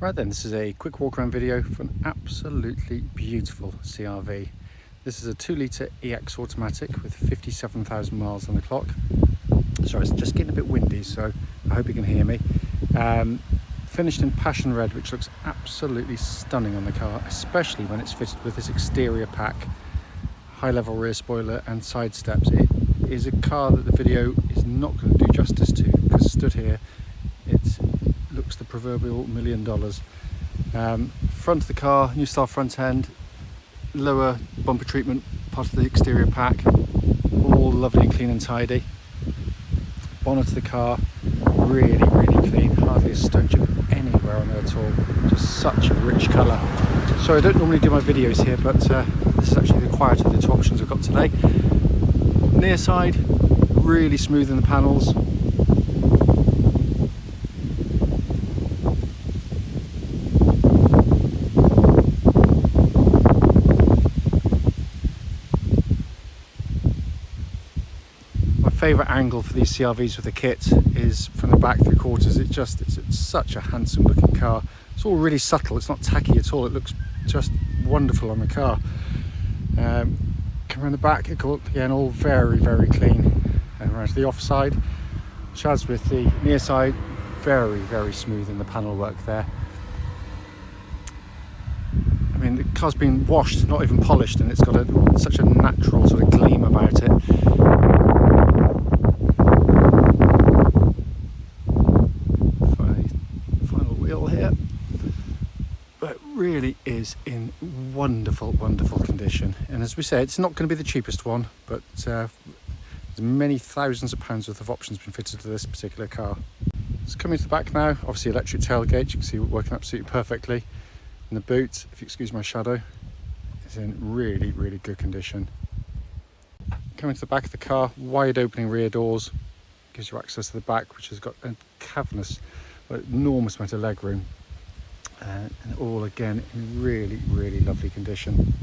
Right then, this is a quick walk around video for an absolutely beautiful CR-V. This is a 2-litre EX automatic with 57,000 miles on the clock. Sorry, it's just getting a bit windy, so I hope you can hear me. Finished in passion red, which looks absolutely stunning on the car, especially when it's fitted with this exterior pack, high level rear spoiler and side steps. It is a car that the video is not going to do justice to, because stood here, it looks the proverbial $1 million. Front of the car, new style front end, lower bumper treatment, part of the exterior pack, all lovely and clean and tidy. Bonnet of the car, really clean, hardly a stone chip anywhere on there at all, just such a rich colour. So I don't normally do my videos here, but this is actually the quieter of the two options I've got today. Near side, really smooth in the panels. Favourite angle for these CR-Vs with the kit is from the back 3/4. It's such a handsome looking car. It's all really subtle, it's not tacky at all, it looks just wonderful on the car. Come around the back, again all very clean. And around to the offside, as with the near side, very smooth in the panel work there. I mean, the car's been washed, not even polished, and it's got such a natural sort of gleam about it. Really is in wonderful condition, and as we say, it's not going to be the cheapest one, but there's many thousands of pounds worth of options been fitted to this particular car. It's coming to the back now, obviously electric tailgate, you can see it working absolutely perfectly. And the boot, if you excuse my shadow, is in really good condition. Coming to the back of the car, wide opening rear doors, gives you access to the back, which has got a cavernous, enormous amount of leg room. And all again in really lovely condition.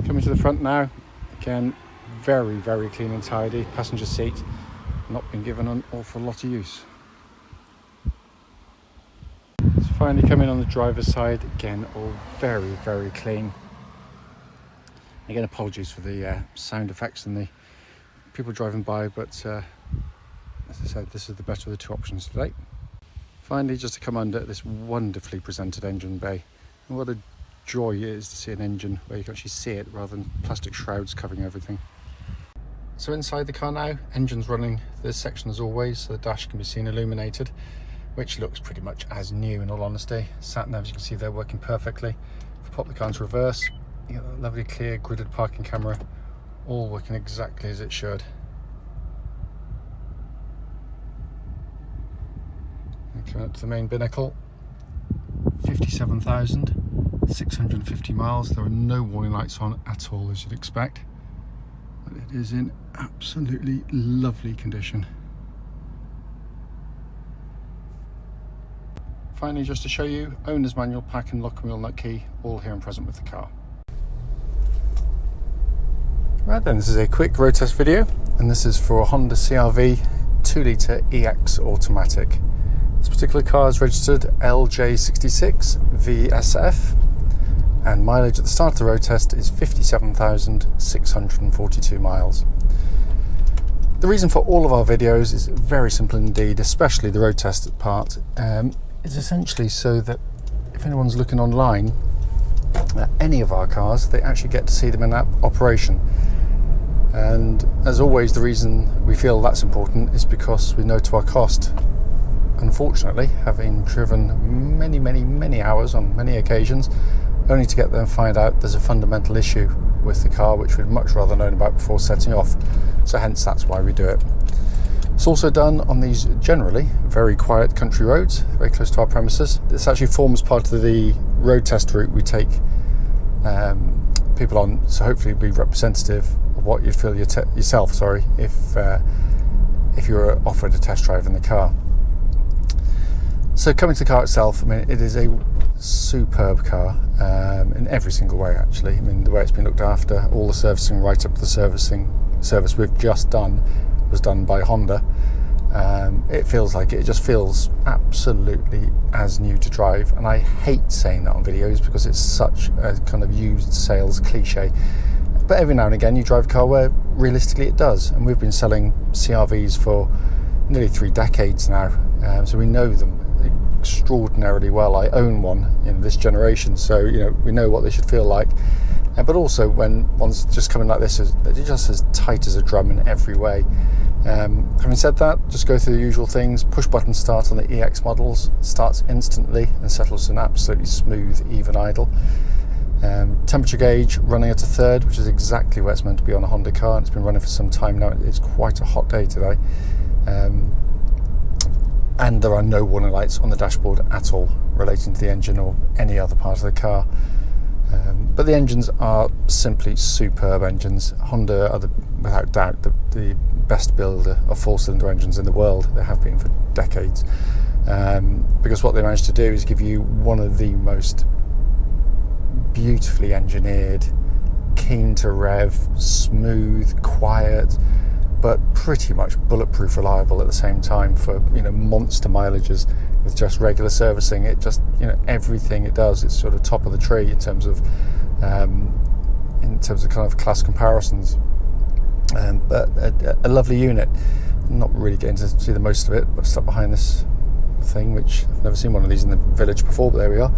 Coming to the front now, again very clean and tidy. Passenger seat not been given an awful lot of use. So finally coming on the driver's side, again all very clean. Again, apologies for the sound effects and the people driving by, but as I said, this is the better of the two options today. Finally, just to come under this wonderfully presented engine bay. And what a joy it is to see an engine where you can actually see it rather than plastic shrouds covering everything. So inside the car now, engine's running this section as always, so the dash can be seen illuminated, which looks pretty much as new in all honesty. Sat nav, as you can see, they're working perfectly. If we pop the car into reverse, you get a lovely clear gridded parking camera, all working exactly as it should. Coming up to the main binnacle, 57,650 miles. There are no warning lights on at all, as you'd expect, but it is in absolutely lovely condition. Finally, just to show you, owner's manual, pack and lock and wheel nut key, all here and present with the car. Right then, this is a quick road test video, and this is for a Honda CR-V 2-litre EX automatic. This particular car is registered LJ66VSF, and mileage at the start of the road test is 57,642 miles. The reason for all of our videos is very simple indeed, especially the road test part, is essentially so that if anyone's looking online at any of our cars, they actually get to see them in that operation. And as always, the reason we feel that's important is because we know to our cost. Unfortunately, having driven many hours on many occasions, only to get there and find out there's a fundamental issue with the car which we'd much rather known about before setting off. So hence that's why we do it. It's also done on these generally very quiet country roads, very close to our premises. This actually forms part of the road test route we take people on, so hopefully it'll be representative of what you'd feel yourself, if you were offered a test drive in the car. So coming to the car itself, I mean, it is a superb car in every single way actually. I mean, the way it's been looked after, all the servicing right up to the service we've just done was done by Honda. It feels like it just feels absolutely as new to drive, and I hate saying that on videos because it's such a kind of used sales cliche. But every now and again you drive a car where realistically it does, and we've been selling CR-Vs for nearly 3 decades now, so we know them extraordinarily well. I own one in this generation, so we know what they should feel like. But also when one's just coming like this, they're just as tight as a drum in every way. Having said that, just go through the usual things. Push button start on the EX models, starts instantly and settles to an absolutely smooth, even idle. Temperature gauge running at a third, which is exactly where it's meant to be on a Honda car, and it's been running for some time now. It's quite a hot day today. And there are no warning lights on the dashboard at all relating to the engine or any other part of the car. But the engines are simply superb engines. Honda are without doubt the best builder of 4-cylinder engines in the world. They have been for decades, because what they managed to do is give you one of the most beautifully engineered, keen to rev, smooth, quiet, but pretty much bulletproof reliable at the same time for monster mileages with just regular servicing. It just everything it does, it's sort of top of the tree in terms of kind of class comparisons. But a lovely unit. I'm not really getting to see the most of it, but stuck behind this thing, which I've never seen one of these in the village before, but there we are.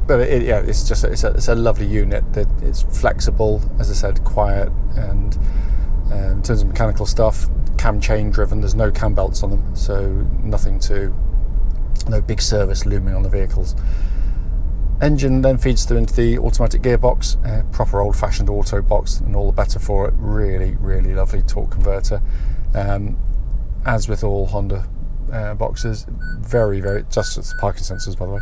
But it's a lovely unit. That it's flexible, as I said, quiet, and in terms of mechanical stuff, cam chain driven. There's no cam belts on them, so no big service looming on the vehicles. Engine then feeds through into the automatic gearbox, proper old-fashioned auto box, and all the better for it. Really, really lovely torque converter. As with all Honda boxes, very, very, just as the parking sensors, by the way.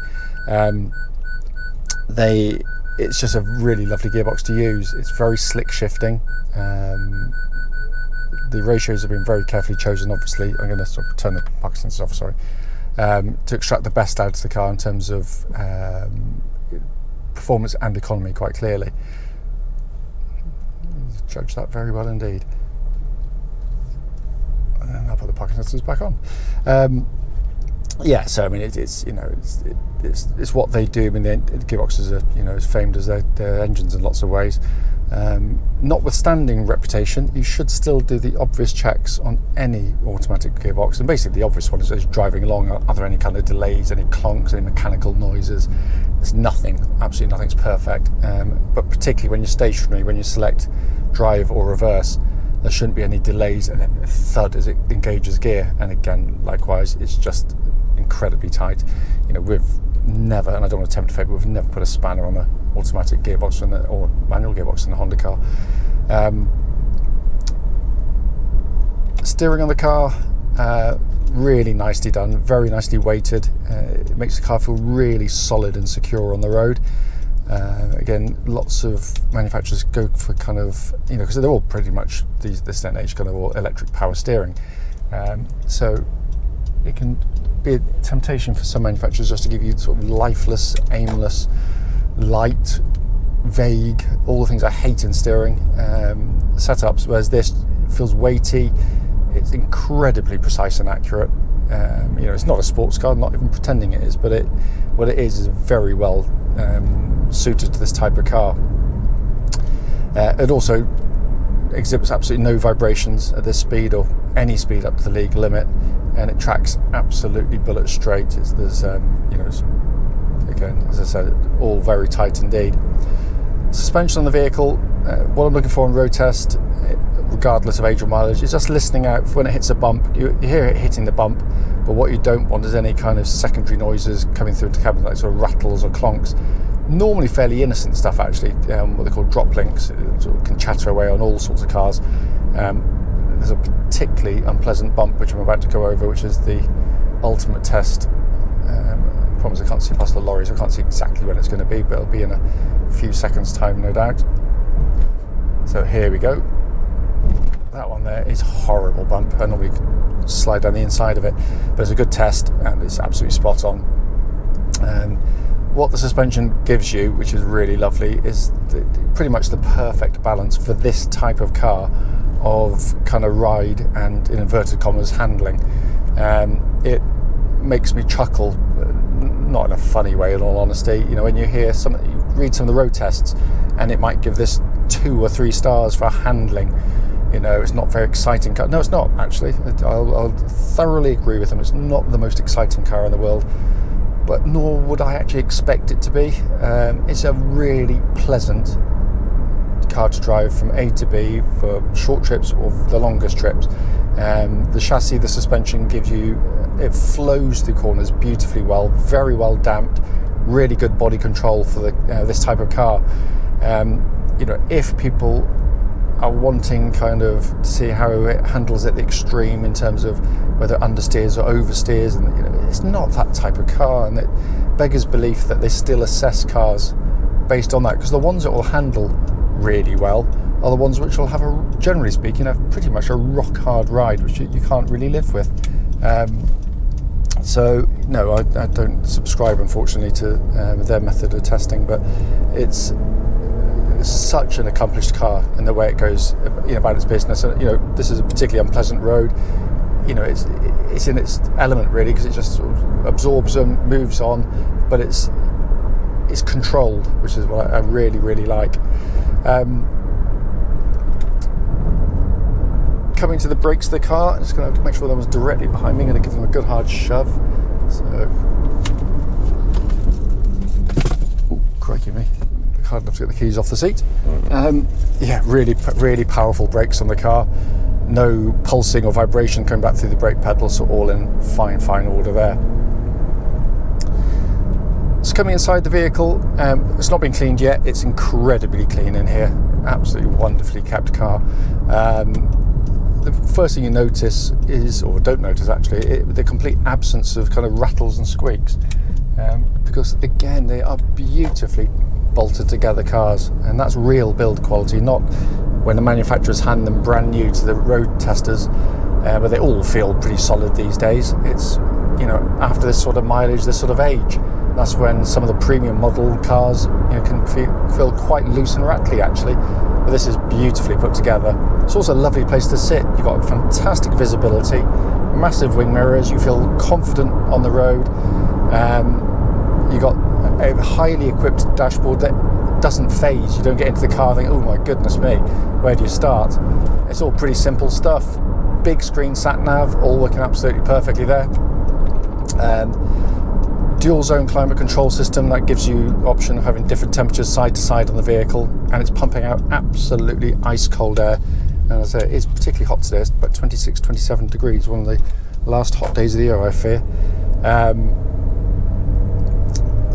It's just a really lovely gearbox to use. It's very slick shifting. The ratios have been very carefully chosen. Obviously, I'm going to sort of turn the parking sensors off. Sorry. To extract the best out of the car in terms of performance and economy, quite clearly. Judge that very well indeed. And I'll put the parking sensors back on. So I mean, it's what they do. I mean, the gearboxes are as famed as their engines in lots of ways. Notwithstanding reputation, you should still do the obvious checks on any automatic gearbox, and basically the obvious one is driving along. Are there any kind of delays, any clonks, any mechanical noises? There's nothing, absolutely nothing's perfect, but particularly when you're stationary, when you select drive or reverse, there shouldn't be any delays and then a thud as it engages gear. And again, likewise, it's just incredibly tight. We've never, and I don't want to tempt fate, but we've never put a spanner on the automatic gearbox or manual gearbox in the Honda car. Steering on the car, really nicely done, very nicely weighted. It makes the car feel really solid and secure on the road. Again, lots of manufacturers go for kind of, because they're all pretty much this day and age kind of all electric power steering. So it can be a temptation for some manufacturers just to give you sort of lifeless, aimless, light, vague, all the things I hate in steering setups, whereas this feels weighty. It's incredibly precise and accurate. It's not a sports car, I'm not even pretending it is, but what it is very well suited to this type of car. It also exhibits absolutely no vibrations at this speed or any speed up to the legal limit, and it tracks absolutely bullet straight. There's again, as I said, all very tight indeed. Suspension on the vehicle, what I'm looking for on road test, regardless of age or mileage, is just listening out for when it hits a bump. You hear it hitting the bump, but what you don't want is any kind of secondary noises coming through the cabin, like sort of rattles or clonks. Normally fairly innocent stuff, actually, what they call drop links. It sort of can chatter away on all sorts of cars. There's a particularly unpleasant bump which I'm about to go over, which is the ultimate test. The problem is I can't see past the lorries. I can't see exactly when it's going to be, but it'll be in a few seconds time, no doubt. So here we go. That one there is a horrible bump. I normally slide down the inside of it, but it's a good test and it's absolutely spot on. What the suspension gives you, which is really lovely, is pretty much the perfect balance for this type of car of kind of ride and, in inverted commas, handling. It makes me chuckle, not in a funny way, in all honesty. You know, when you read some of the road tests, and it might give this 2 or 3 stars for handling. You know, it's not very exciting car. No, it's not, actually. I'll thoroughly agree with them. It's not the most exciting car in the world, but nor would I actually expect it to be. It's a really pleasant car to drive from A to B for short trips or the longest trips. The chassis, the suspension it flows through corners beautifully well, very well damped, really good body control for this type of car. You know, if people are wanting kind of to see how it handles at the extreme in terms of whether it understeers or oversteers, and you know, it's not that type of car, and it beggars belief that they still assess cars based on that, because the ones that will handle really well are the ones which will have generally speaking, pretty much a rock hard ride, which you can't really live with. So no, I don't subscribe, unfortunately, to their method of testing, but it's such an accomplished car in the way it goes, you know, about its business. And you know, this is a particularly unpleasant road. You know, it's in its element, really, because it just sort of absorbs and moves on, but it's controlled, which is what I really, really like. Coming to the brakes of the car, I'm just going to make sure that was directly behind me. I'm going to give them a good hard shove. So, crikey me. Hard enough to get the keys off the seat. Yeah, really, really powerful brakes on the car. No pulsing or vibration coming back through the brake pedals, so all in fine order there. So coming inside the vehicle, it's not been cleaned yet. It's incredibly clean in here. Absolutely wonderfully kept car. The first thing you notice is, or don't notice actually, the complete absence of kind of rattles and squeaks. Because again, they are beautifully bolted together cars, and that's real build quality, not when the manufacturers hand them brand new to the road testers, where they all feel pretty solid these days. It's, you know, after this sort of mileage, this sort of age, that's when some of the premium model cars, you know, can feel quite loose and rattly actually. But this is beautifully put together. It's also a lovely place to sit. You've got fantastic visibility, massive wing mirrors, you feel confident on the road. You've got a highly equipped dashboard that doesn't phase. You don't get into the car and think, oh my goodness me, where do you start? It's all pretty simple stuff. Big screen sat nav, all working absolutely perfectly there. Dual zone climate control system that gives you option of having different temperatures side to side on the vehicle, and it's pumping out absolutely ice cold air. And as I say, it's particularly hot today. It's about 26, 27 degrees, one of the last hot days of the year, I fear.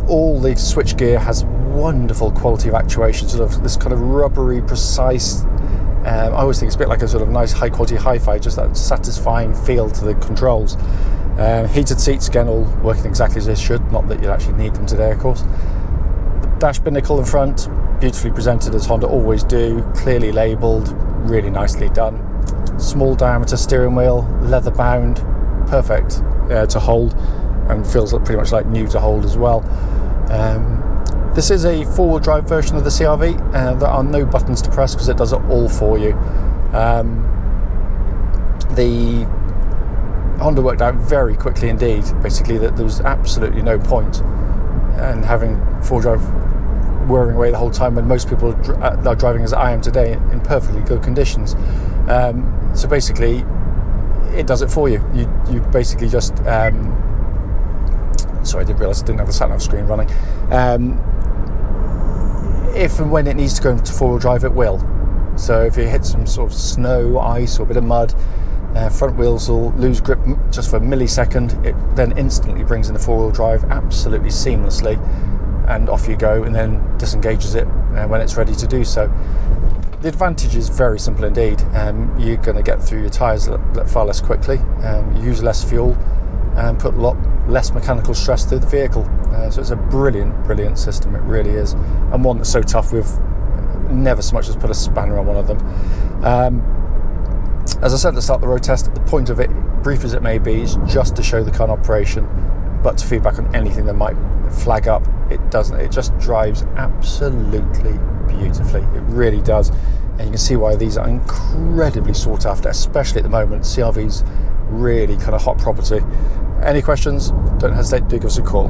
All the switchgear has wonderful quality of actuation, sort of this kind of rubbery, precise. I always think it's a bit like a sort of nice high quality hi-fi, just that satisfying feel to the controls. Heated seats, again, all working exactly as they should, not that you actually need them today, of course. The dash binnacle in front, beautifully presented as Honda always do, clearly labelled, really nicely done. Small diameter steering wheel, leather bound, perfect to hold, and feels pretty much like new to hold as well. This is a four-wheel drive version of the CR-V. There are no buttons to press because it does it all for you. The Honda worked out very quickly indeed, basically, that there was absolutely no point in having four-wheel drive whirring away the whole time when most people are driving as I am today in perfectly good conditions. So basically, it does it for you. You basically just... sorry, I didn't realise I didn't have the sat-nav screen running. If and when it needs to go into four-wheel drive, it will. So if you hit some sort of snow, ice, or a bit of mud, front wheels will lose grip just for a millisecond. It then instantly brings in the four-wheel drive absolutely seamlessly, and off you go, and then disengages it when it's ready to do so. The advantage is very simple indeed. You're going to get through your tyres far less quickly, you use less fuel, and put a lot less mechanical stress through the vehicle. So it's a brilliant system, it really is, and one that's so tough we've never so much as put a spanner on one of them. As I said at the start of the road test, the point of it, brief as it may be, is just to show the car in operation, but to feedback on anything that might flag up. It doesn't. It just drives absolutely beautifully. It really does. And you can see why these are incredibly sought after, especially at the moment. CR-V's really kind of hot property. Any questions, don't hesitate to give us a call.